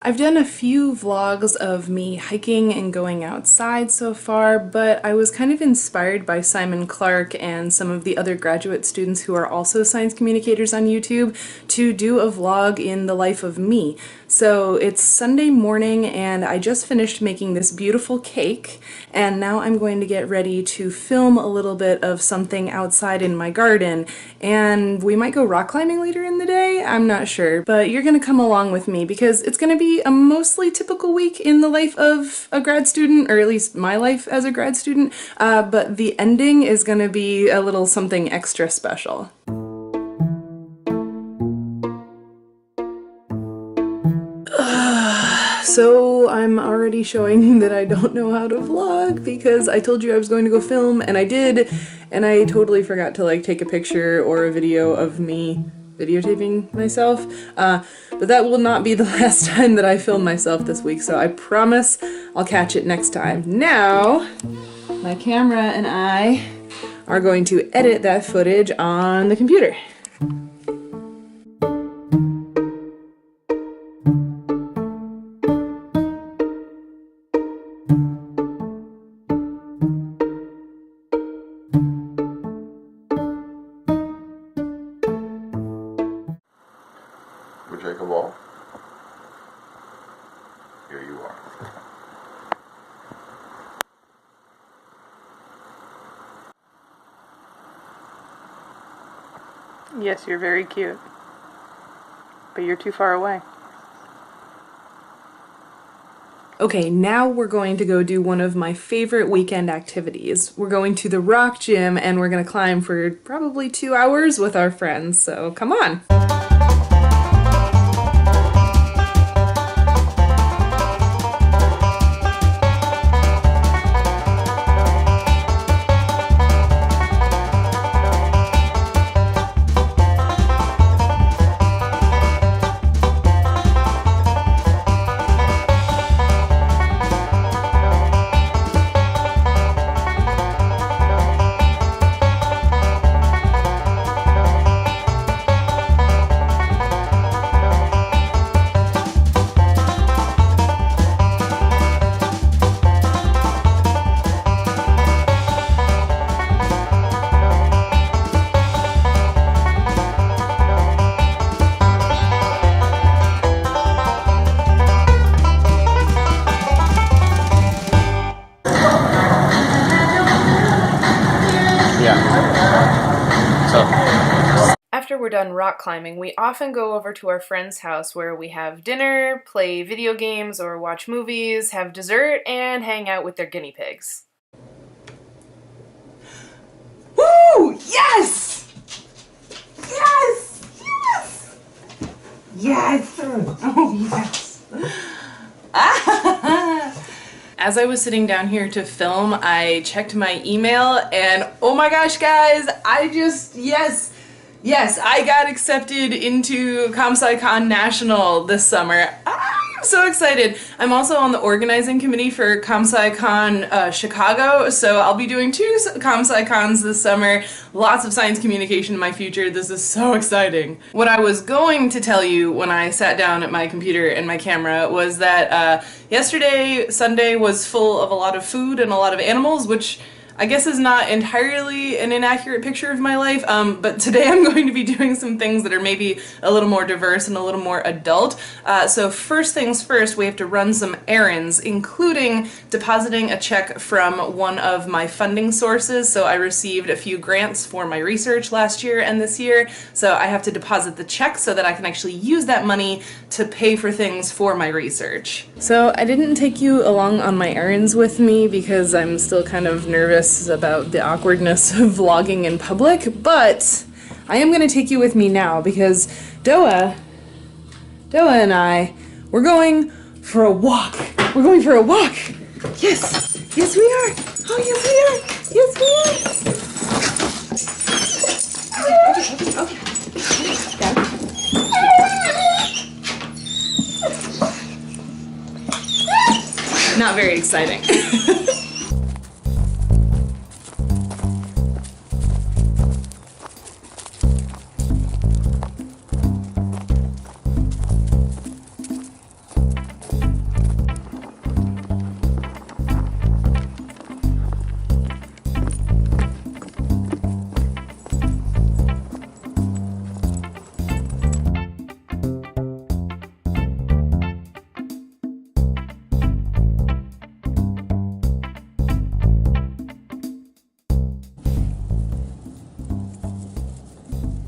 I've done a few vlogs of me hiking and going outside so far, but I was kind of inspired by Simon Clark and some of the other graduate students who are also science communicators on YouTube to do a vlog in the life of me. So it's Sunday morning and I just finished making this beautiful cake, and now I'm going to get ready to film a little bit of something outside in my garden, and we might go rock climbing later in the day, I'm not sure, but you're gonna come along with me because it's gonna be a mostly typical week in the life of a grad student, or at least my life as a grad student, but the ending is gonna be a little something extra special. So I'm already showing that I don't know how to vlog because I told you I was going to go film, and I did, and I totally forgot to like take a picture or a video of me videotaping myself, but that will not be the last time that I film myself this week, so I promise I'll catch it next time. Now, my camera and I are going to edit that footage on the computer. Would you like a ball? Here you are. Yes, you're very cute, but you're too far away. Okay, now we're going to go do one of my favorite weekend activities. We're going to the rock gym and we're going to climb for probably 2 hours with our friends, so come on! After we're done rock climbing, we often go over to our friend's house where we have dinner, play video games or watch movies, have dessert, and hang out with their guinea pigs. Woo! Yes! Yes! Yes! Yes! Oh, yes! As I was sitting down here to film, I checked my email and oh my gosh, guys, yes, I got accepted into ComSciCon National this summer. I'm so excited. I'm also on the organizing committee for ComSciCon Chicago, so I'll be doing 2 ComSciCons this summer. Lots of science communication in my future. This is so exciting. What I was going to tell you when I sat down at my computer and my camera was that yesterday, Sunday, was full of a lot of food and a lot of animals, which I guess is not entirely an inaccurate picture of my life, but today I'm going to be doing some things that are maybe a little more diverse and a little more adult. So first things first, we have to run some errands, including depositing a check from one of my funding sources. So I received a few grants for my research last year and this year, so I have to deposit the check so that I can actually use that money to pay for things for my research. So I didn't take you along on my errands with me because I'm still kind of nervous about the awkwardness of vlogging in public, but I am going to take you with me now because Doa and I, we're going for a walk. We're going for a walk. Yes, yes we are. Oh yes we are. Yes we are. Okay. Not very exciting.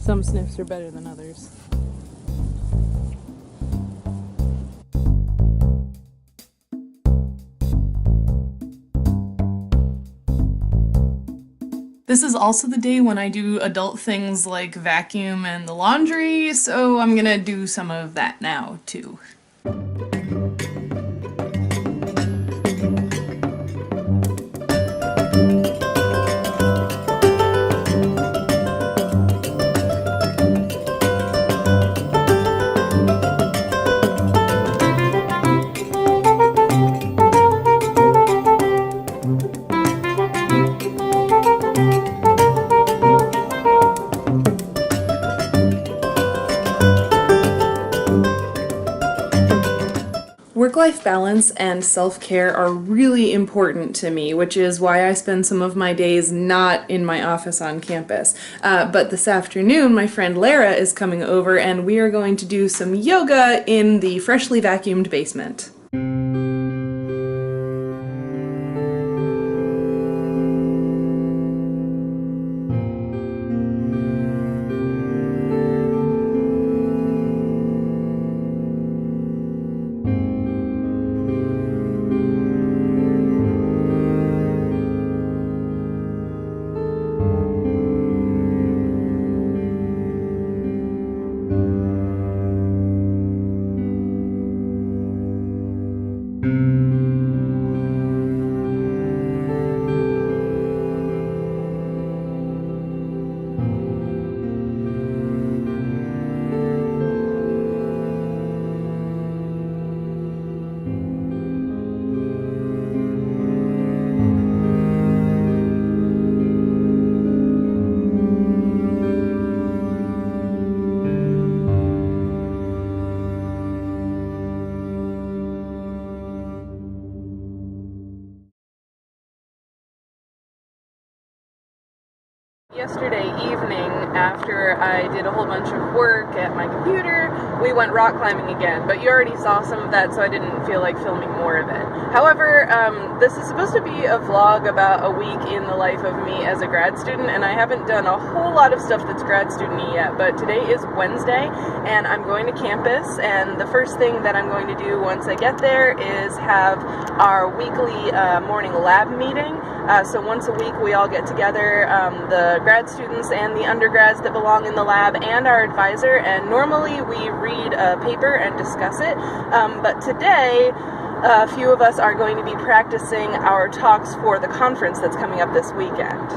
Some sniffs are better than others. This is also the day when I do adult things like vacuum and the laundry, so I'm gonna do some of that now too. Work-life balance and self-care are really important to me, which is why I spend some of my days not in my office on campus. But this afternoon, my friend Lara is coming over and we are going to do some yoga in the freshly vacuumed basement. Yesterday evening, after I did a whole bunch of work at my computer, we went rock climbing again, but you already saw some of that, so I didn't feel like filming more of it. However, this is supposed to be a vlog about a week in the life of me as a grad student, and I haven't done a whole lot of stuff that's grad student-y yet, but today is Wednesday, and I'm going to campus, and the first thing that I'm going to do once I get there is have our weekly morning lab meeting. So once a week we all get together, the grad students and the undergrads that belong in the lab and our advisor, and normally we read a paper and discuss it, but today a few of us are going to be practicing our talks for the conference that's coming up this weekend.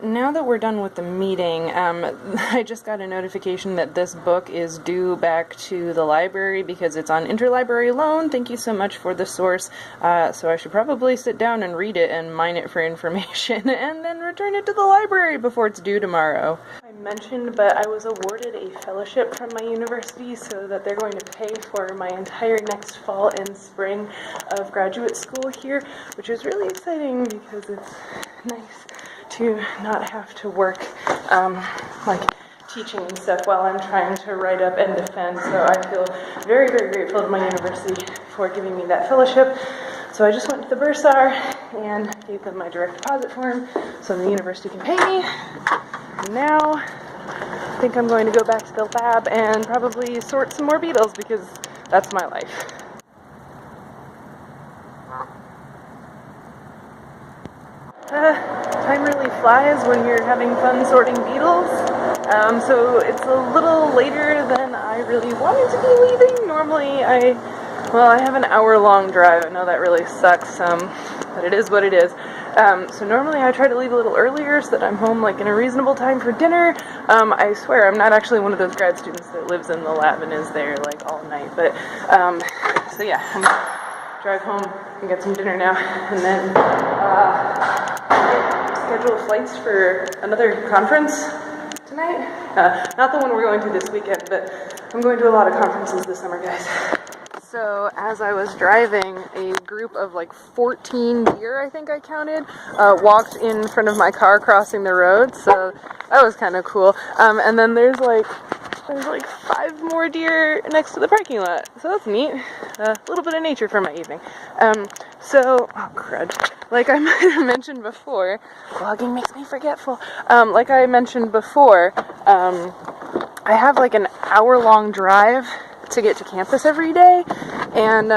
Now that we're done with the meeting, I just got a notification that this book is due back to the library because it's on interlibrary loan. Thank you so much for the source. So I should probably sit down and read it and mine it for information and then return it to the library before it's due tomorrow. I mentioned, but I was awarded a fellowship from my university so that they're going to pay for my entire next fall and spring of graduate school here, which is really exciting because it's nice to not have to work like teaching and stuff while I'm trying to write up and defend. So I feel very, very grateful to my university for giving me that fellowship. So I just went to the bursar and gave them my direct deposit form so the university can pay me. And now I think I'm going to go back to the lab and probably sort some more beetles because that's my life. Time really flies when you're having fun sorting beetles, so it's a little later than I really wanted to be leaving. Normally I have an hour-long drive. I know that really sucks, but it is what it is. So normally I try to leave a little earlier so that I'm home like in a reasonable time for dinner. I swear I'm not actually one of those grad students that lives in the lab and is there like all night, but so yeah, I'm gonna drive home and get some dinner now, and then schedule flights for another conference tonight. Not the one we're going to this weekend, but I'm going to a lot of conferences this summer, guys. So as I was driving, a group of like 14 deer, I think I counted, walked in front of my car crossing the road, so that was kind of cool. And then there's like 5 more deer next to the parking lot, so that's neat. A little bit of nature for my evening. Oh crud. Like I might have mentioned before, vlogging makes me forgetful. Like I mentioned before, I have like an hour-long drive to get to campus every day, and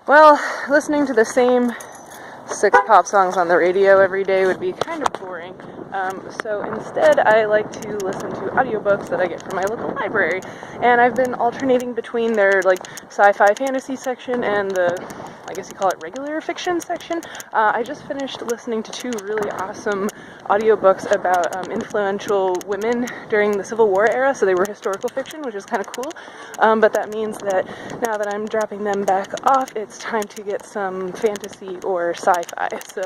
well, listening to the same 6 pop songs on the radio every day would be kind of boring. So instead I like to listen to audiobooks that I get from my local library, and I've been alternating between their like sci-fi fantasy section and the, I guess you call it, regular fiction section. I just finished listening to 2 really awesome audiobooks about influential women during the Civil War era, so they were historical fiction, which is kind of cool. But that means that now that I'm dropping them back off, it's time to get some fantasy or sci-fi. So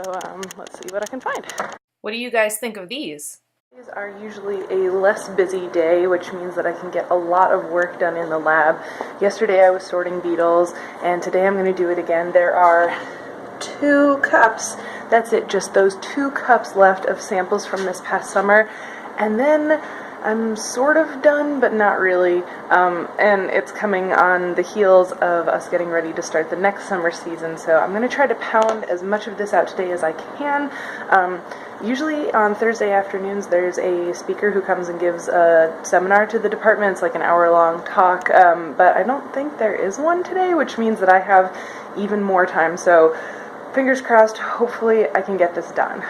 let's see what I can find. What do you guys think of these? These are usually a less busy day, which means that I can get a lot of work done in the lab. Yesterday I was sorting beetles, and today I'm going to do it again. There are 2 cups. That's it, just those 2 cups left of samples from this past summer. And then I'm sort of done, but not really. And it's coming on the heels of us getting ready to start the next summer season, so I'm going to try to pound as much of this out today as I can. Usually on Thursday afternoons there's a speaker who comes and gives a seminar to the department. It's like an hour-long talk, but I don't think there is one today, which means that I have even more time, so fingers crossed, hopefully I can get this done.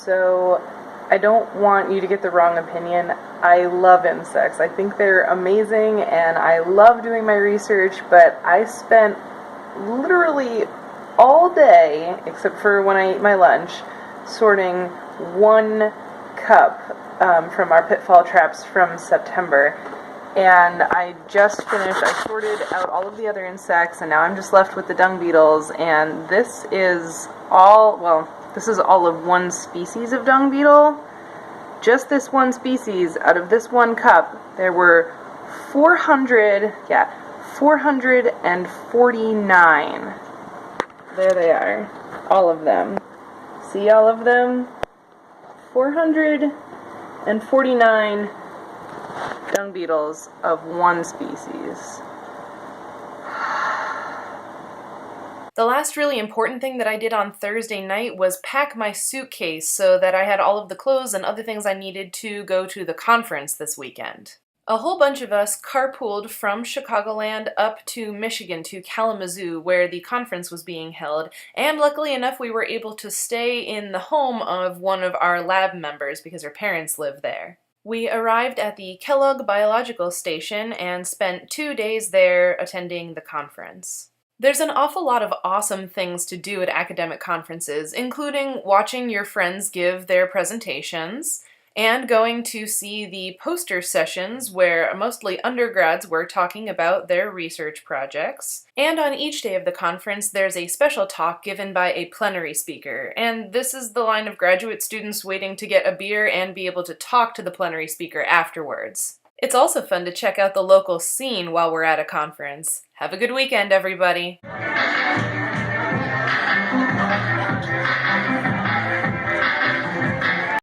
So, I don't want you to get the wrong opinion. I love insects. I think they're amazing, and I love doing my research, but I spent literally all day, except for when I eat my lunch, sorting 1 cup from our pitfall traps from September. And I just finished, I sorted out all of the other insects, and now I'm just left with the dung beetles, and this is all of 1 species of dung beetle. Just this 1 species. Out of this 1 cup, there were 449. There they are. All of them. See all of them? 449 dung beetles of 1 species. The last really important thing that I did on Thursday night was pack my suitcase so that I had all of the clothes and other things I needed to go to the conference this weekend. A whole bunch of us carpooled from Chicagoland up to Michigan, to Kalamazoo, where the conference was being held, and luckily enough we were able to stay in the home of one of our lab members because her parents live there. We arrived at the Kellogg Biological Station and spent 2 days there attending the conference. There's an awful lot of awesome things to do at academic conferences, including watching your friends give their presentations, and going to see the poster sessions where mostly undergrads were talking about their research projects. And on each day of the conference there's a special talk given by a plenary speaker, and this is the line of graduate students waiting to get a beer and be able to talk to the plenary speaker afterwards. It's also fun to check out the local scene while we're at a conference. Have a good weekend, everybody!